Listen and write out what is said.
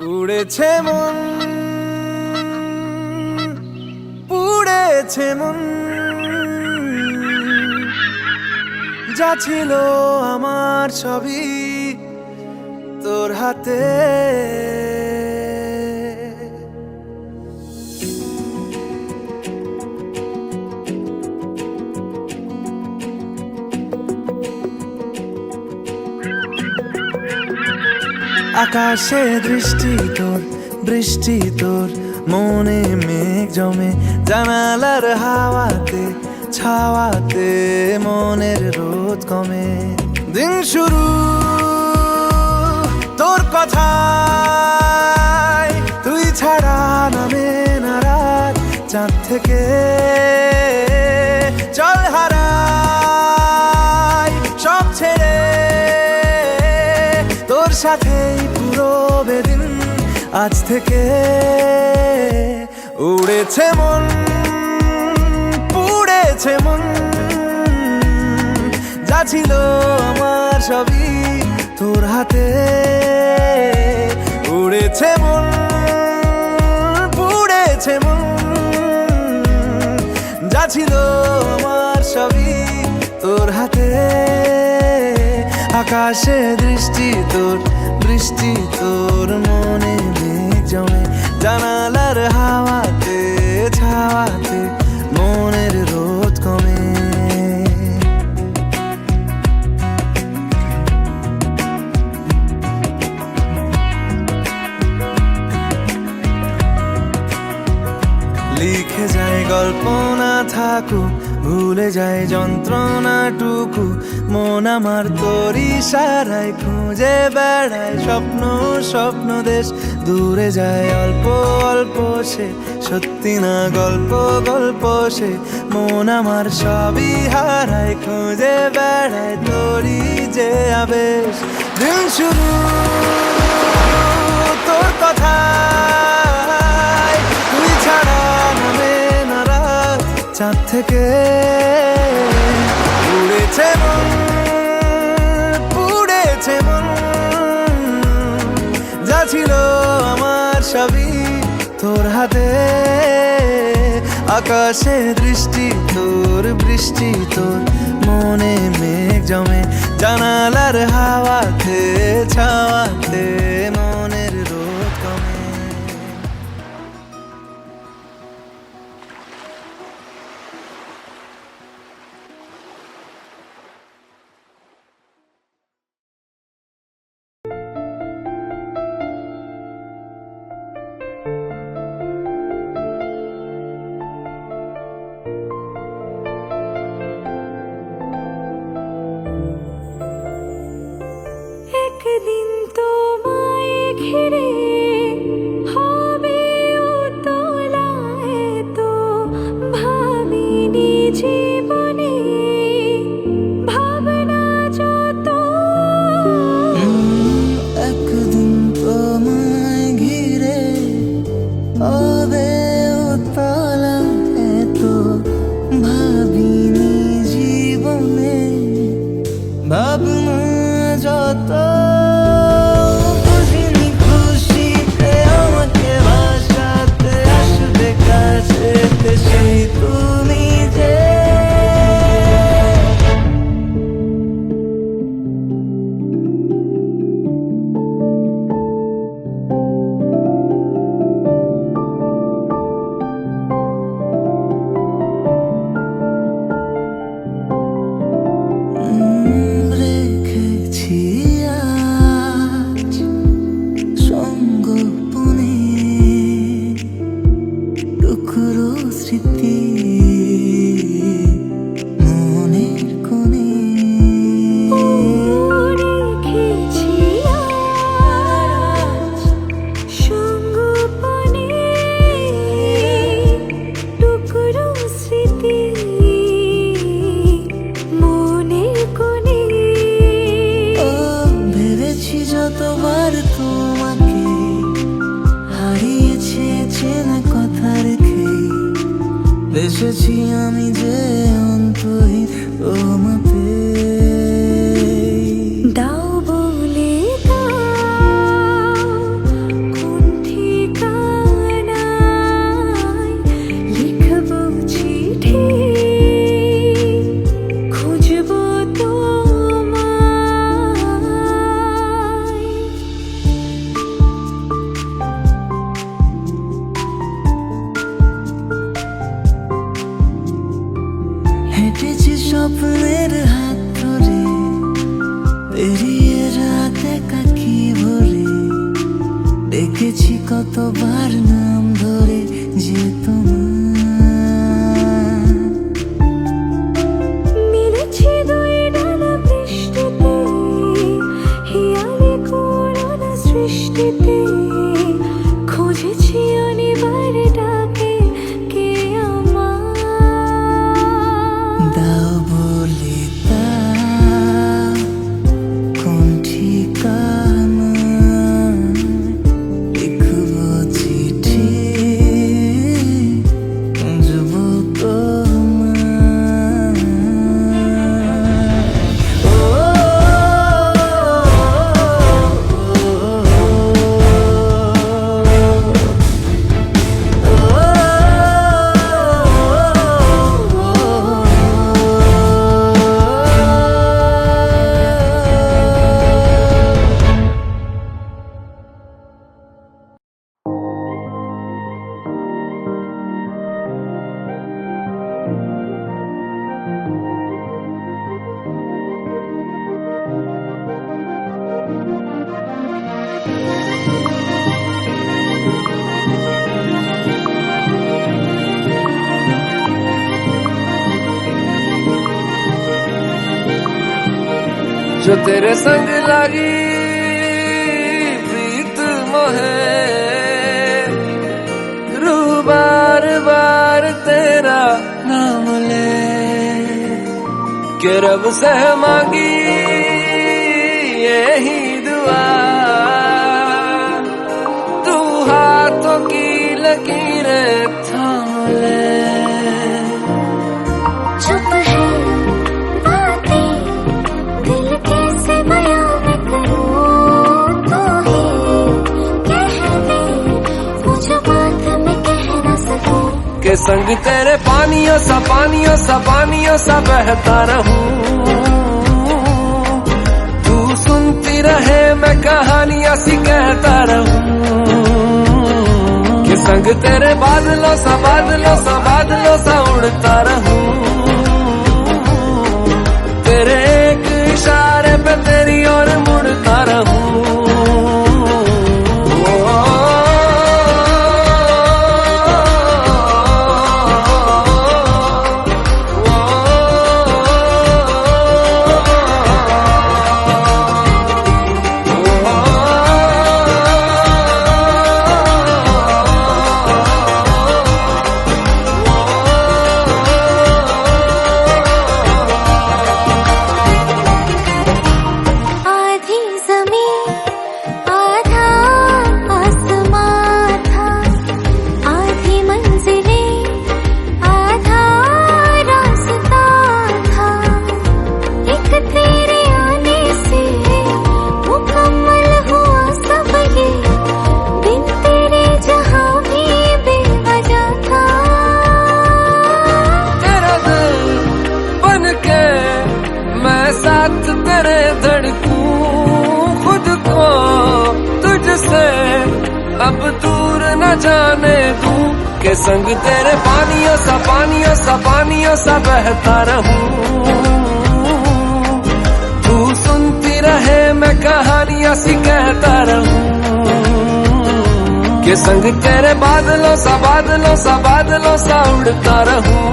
উড়েছে মন, পুড়েছে মন, যা ছিল আমার সবই তোর হাতে। আকাশে দৃষ্টি তোর, বৃষ্টি তোর, মনে মেঘ জমে, জানালার হাওয়াতে ছাওয়াতে মনের রোদ কমে। দিন শুরু তোর কথায়, তুই ছাড়া নামে না রাত, চাঁদ থেকে চল হারাই সব ছেড়ে, তোর সাথেই পুরো বেদিন আজ থেকে। উড়েছে মন, পুড়েছে মন, যা ছিল আমার সবই তোর হাতে। উড়েছে মন, পুড়েছে মন, যা ছিল আমার সবই তোর হাতে। আকাশে দৃষ্টি তোর, বৃষ্টি তোর, মনে মেঘ জমে, জানালার হাওয়াতে ছাওয়াতে মনের রোদ কমে। লিখে যায় গল্প না থাকুক, ভুলে যায় যন্ত্রণাটুকু, মন আমার তোর ইশারায় খুঁজে বেড়ায় স্বপ্ন স্বপ্ন দেশ। দূরে যায় অল্প অল্প সে, সত্যি না গল্প গল্প সে, মন আমার সবই হারায় খুঁজে বেড়ায় তোরই যে আবেশ। দিন শুরু তোর কথায়, তুই ছাড়া নামে না রাত, চাঁদ থেকে। উড়েছে মন, পুড়েছে মন, যা ছিল আমার সবই তোর হাতে। আকাশে দৃষ্টি তোর, বৃষ্টি তোর, মনে মেঘ জমে, জানালার হাওয়াতে ছাওয়াতে মনের রোদ কমে। একদিন তোমায় ঘিরে হবে উতলা, এতো ভাবিনি জীবনে ভাবনা যত। একদিন তোমায় ঘিরে হবে উতলা, এতো ভাবিনি জীবনে ভাবনা যত। বুঝিনি খুশিতে আমাকে ভাসাতে আসবে কাছেতে সেই তুমি যে। রেখেছি বসেছি আমি যে অন্তহীন তোমাতে দাও বলে দাও কোন ঠিকানায় লিখব চিঠি খুঁজব তোমায়। হেঁটেছি স্বপ্নের হাত ধরে পেরিয়ে রাত একাকি ভরে ডেকেছি কতবার নাম ধরে যে তোমার মিলেছি দুই ডানা বৃষ্টিতে হিয়ালি করোনা সৃষ্টিতে খুঁজেছি অনিবার ডাকে কে আমার। দাও বলে দাও কোন ঠিকানা লিখব চিঠি খুঁজব তোমায়। ও जो तेरे संग लगी प्रीत मोहे रू बार बार तेरा नाम ले के रब से मांगी यही दुआ तू हाथों की लकीरें थाम ले। चुप है बातें दिल कैसे बयां मैं करूं तो ही कह दे वो जो बात मैं कह न सकूं। के संग तेरे पानियों सा बहता रहूं तू सुनती रहे मैं कहानियां सी कहता रहूं के संग तेरे बादलों सा उड़ता रहूं तेरे एक इशारे पे तेरी ओर मुड़ता रहूं। आधी ज़मीन आधा आसमां था आधी मंजिलें आधा रास्ता था एक तेरे आने से मुकम्मल हुआ सब ये दिन तेरे जहां भी बेवजह था। तेरा दिल बन के मैं साथ तेरे धड़कूं खुद को तुझसे अब दूर न जाने दूं के संग तेरे पानियों सा बहता रहूं तू सुनती रहे मैं कहानियां सी कहता रहूं के संग तेरे बादलों सा उड़ता रहूं।